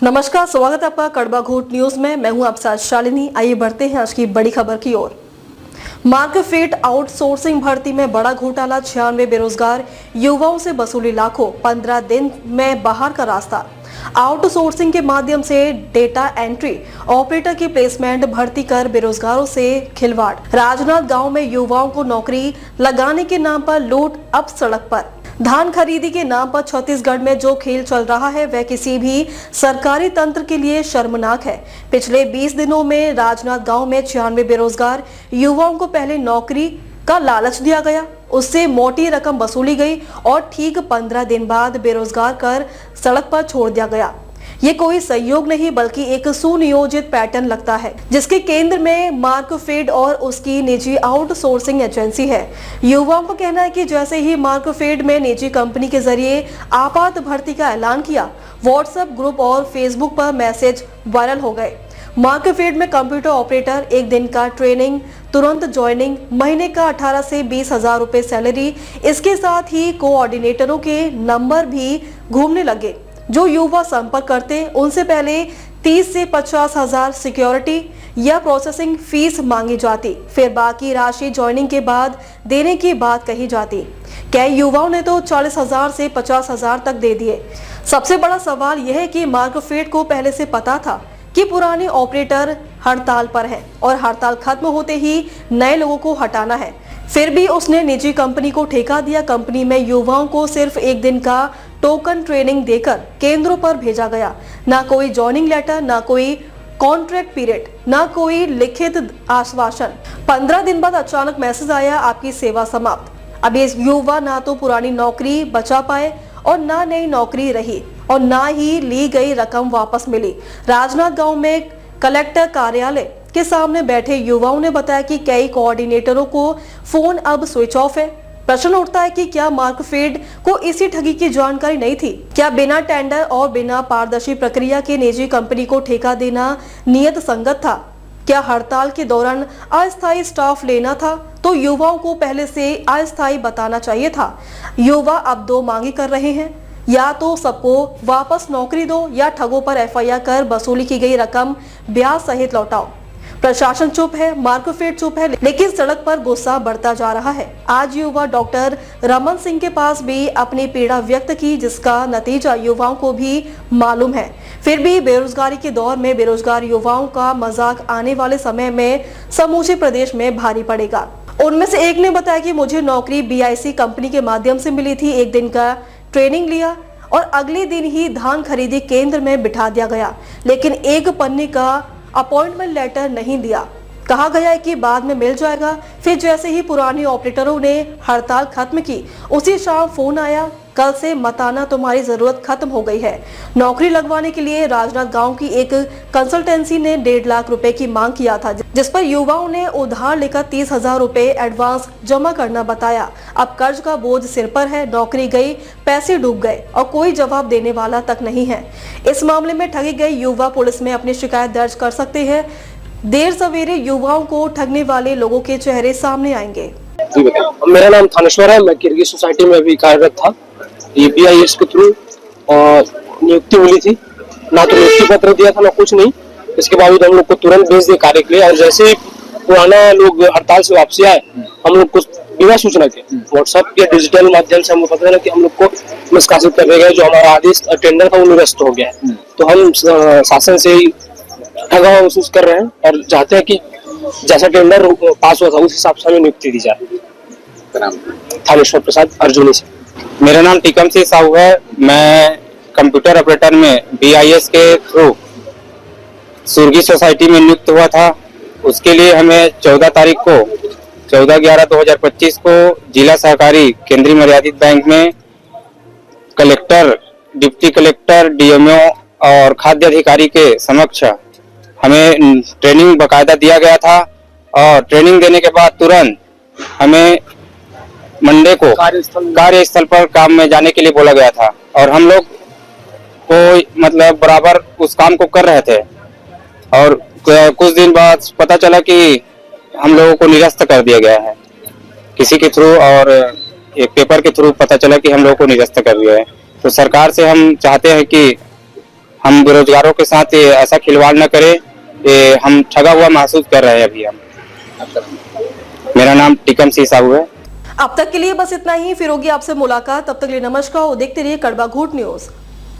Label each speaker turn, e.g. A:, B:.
A: नमस्कार, स्वागत है आपका कड़वा घूट न्यूज में। मैं हूं आपके साथ शालिनी। आइए बढ़ते हैं आज की बड़ी खबर की ओर। मार्कफेड आउटसोर्सिंग भर्ती में बड़ा घोटाला, 96 बेरोजगार युवाओं से वसूली लाखों, 15 दिन में बाहर का रास्ता। आउटसोर्सिंग के माध्यम से डेटा एंट्री ऑपरेटर की प्लेसमेंट भर्ती कर बेरोजगारों से खिलवाड़। राजनांद गांव में युवाओं को नौकरी लगाने के नाम पर लूट, अब सड़क पर। धान खरीदी के नाम पर छत्तीसगढ़ में जो खेल चल रहा है वह किसी भी सरकारी तंत्र के लिए शर्मनाक है। पिछले 20 दिनों में राजनांद गांव में 96 बेरोजगार युवाओं को पहले नौकरी का लालच दिया गया, उससे मोटी रकम वसूली गई और ठीक 15 दिन बाद बेरोजगार कर सड़क पर छोड़ दिया गया। ये कोई सहयोग नहीं बल्कि एक सुनियोजित पैटर्न लगता है, जिसके केंद्र में मार्कफेड और उसकी निजी आउटसोर्सिंग एजेंसी है। युवाओं का कहना है कि जैसे ही मार्कफेड में निजी कंपनी के जरिए आपात भर्ती का ऐलान किया, व्हाट्सएप ग्रुप और फेसबुक पर मैसेज वायरल हो गए। मार्कफेड में कंप्यूटर ऑपरेटर, एक दिन का ट्रेनिंग, तुरंत ज्वाइनिंग, महीने का 18 से 20 हजार रुपए सैलरी। इसके साथ ही कोऑर्डिनेटरों के नंबर भी घूमने लगे। जो युवा संपर्क करते उनसे पहले 30 से 50 हजार सिक्योरिटी या प्रोसेसिंग फीस मांगी जाती, फिर बाकी राशि ज्वाइनिंग के बाद देने की बात कही जाती। कई युवाओं ने तो 40 हजार से 50 हजार तक दे दिए। सबसे बड़ा सवाल यह है कि मार्कफेड को पहले से पता था कि पुराने ऑपरेटर हड़ताल पर है और हड़ताल खत्म होते ही नए लोगों को हटाना है, फिर भी उसने निजी कंपनी को ठेका दिया। कंपनी में युवाओं को सिर्फ एक दिन का टोकन ट्रेनिंग देकर केंद्रों पर भेजा गया। ना कोई जॉइनिंग लेटर, ना कोई कॉन्ट्रैक्ट पीरियड, ना कोई लिखित आश्वासन। 15 दिन बाद अचानक मैसेज आया, आपकी सेवा समाप्त। अब ये युवा ना तो पुरानी नौकरी बचा पाए और ना नई नौकरी रही और ना ही ली गई रकम वापस मिली। राजनांद गांव में कलेक्टर कार्यालय के सामने बैठे युवाओं ने बताया कि कई कोऑर्डिनेटरों को फोन अब स्विच ऑफ है। प्रश्न उठता है कि क्या मार्कफेड को इसी ठगी की जानकारी नहीं थी? क्या बिना टेंडर और बिना पारदर्शी प्रक्रिया के निजी कंपनी को ठेका देना नियत संगत था? क्या हड़ताल के दौरान अस्थायी स्टाफ लेना था तो युवाओं को पहले से अस्थायी बताना चाहिए था? युवा अब दो मांगे कर रहे हैं, या तो सबको वापस नौकरी दो या ठगों पर एफआईआर कर वसूली की गई रकम ब्याज सहित लौटाओ। प्रशासन चुप है, मार्कफेड चुप है, लेकिन सड़क पर गुस्सा बढ़ता जा रहा है। आज युवा डॉक्टर रमन सिंह के पास भी अपनी पीड़ा व्यक्त की, जिसका नतीजा युवाओं को भी मालूम है। फिर भी बेरोजगारी के दौर में बेरोजगार युवाओं का मजाक आने वाले समय में समूचे प्रदेश में भारी पड़ेगा। उनमें से एक ने बताया कि मुझे नौकरी BIC कंपनी के माध्यम से मिली थी, एक दिन का ट्रेनिंग लिया और अगले दिन ही धान खरीदी केंद्र में बिठा दिया गया, लेकिन एक पन्ने का अपॉइंटमेंट लेटर नहीं दिया। कहा गया है कि बाद में मिल जाएगा। फिर जैसे ही पुरानी ऑपरेटरों ने हड़ताल खत्म की, उसी शाम फोन आया, कल से मत आना, तुम्हारी जरूरत खत्म हो गई है। नौकरी लगवाने के लिए राजनांद गांव की एक कंसल्टेंसी ने 1.5 लाख रुपए की मांग किया था, जिस पर युवाओं ने उधार लेकर 30 हजार रुपए एडवांस जमा करना बताया। अब कर्ज का बोझ सिर पर है, नौकरी गई, पैसे डूब गए और कोई जवाब देने वाला तक नहीं है। इस मामले में ठगे गए युवा पुलिस में अपनी शिकायत दर्ज कर सकते हैं। देर सवेरे युवाओं को ठगने वाले लोगों के चेहरे सामने आएंगे।
B: मेरा नाम थानेश्वर है, मैं किर्गी सोसाइटी में अभी कार्यरत था। ये BIS के थ्रू और नियुक्ति मिली थी, ना तो नियुक्ति पत्र दिया था ना कुछ नहीं। इसके बावजूद हम लोग को तुरंत भेज दिए कार्य के लिए, और जैसे ही पुराना लोग हड़ताल से वापसी आए, हम लोग को बिना सूचना के व्हाट्सएप के डिजिटल माध्यम से हमको पता चला कि हम लोग को निष्कासित कर दिया गया। जो हमारा आदेश टेंडर था वो निरस्त हो गया है। तो हम शासन से ठगा हुआ महसूस कर रहे हैं और चाहते हैं कि जैसा टेंडर पास हुआ था उस हिसाब से हमें नियुक्ति दी जाए। थानेश्वर प्रसाद अर्जुनी से।
C: मेरा नाम टीकम सिंह साहू है। मैं कंप्यूटर ऑपरेटर में BIS के थ्रू सुर्गी सोसाइटी में नियुक्त हुआ था। उसके लिए हमें 14 तारीख को 14/11/2025 को जिला सहकारी केंद्रीय मर्यादित बैंक में कलेक्टर, डिप्टी कलेक्टर, DMO और खाद्य अधिकारी के समक्ष हमें ट्रेनिंग बकायदा दिया गया था। और ट्रेनिंग देने के बाद तुरंत हमें मंडे को कार्यस्थल पर काम में जाने के लिए बोला गया था, और हम लोग को मतलब बराबर उस काम को कर रहे थे। और कुछ दिन बाद पता चला कि हम लोगों को निरस्त कर दिया गया है किसी के थ्रू, और एक पेपर के थ्रू पता चला कि हम लोगों को निरस्त कर दिया है। तो सरकार से हम चाहते हैं कि हम बेरोजगारों के साथ ये ऐसा खिलवाड़ न करें, ये हम ठगा हुआ महसूस कर रहे हैं अभी हम। मेरा नाम टिकम सिंह साहू है।
A: अब तक के लिए बस इतना ही, फिर होगी आपसे मुलाकात। तब तक के लिए नमस्कार और देखते रहिए कड़वा घूट न्यूज।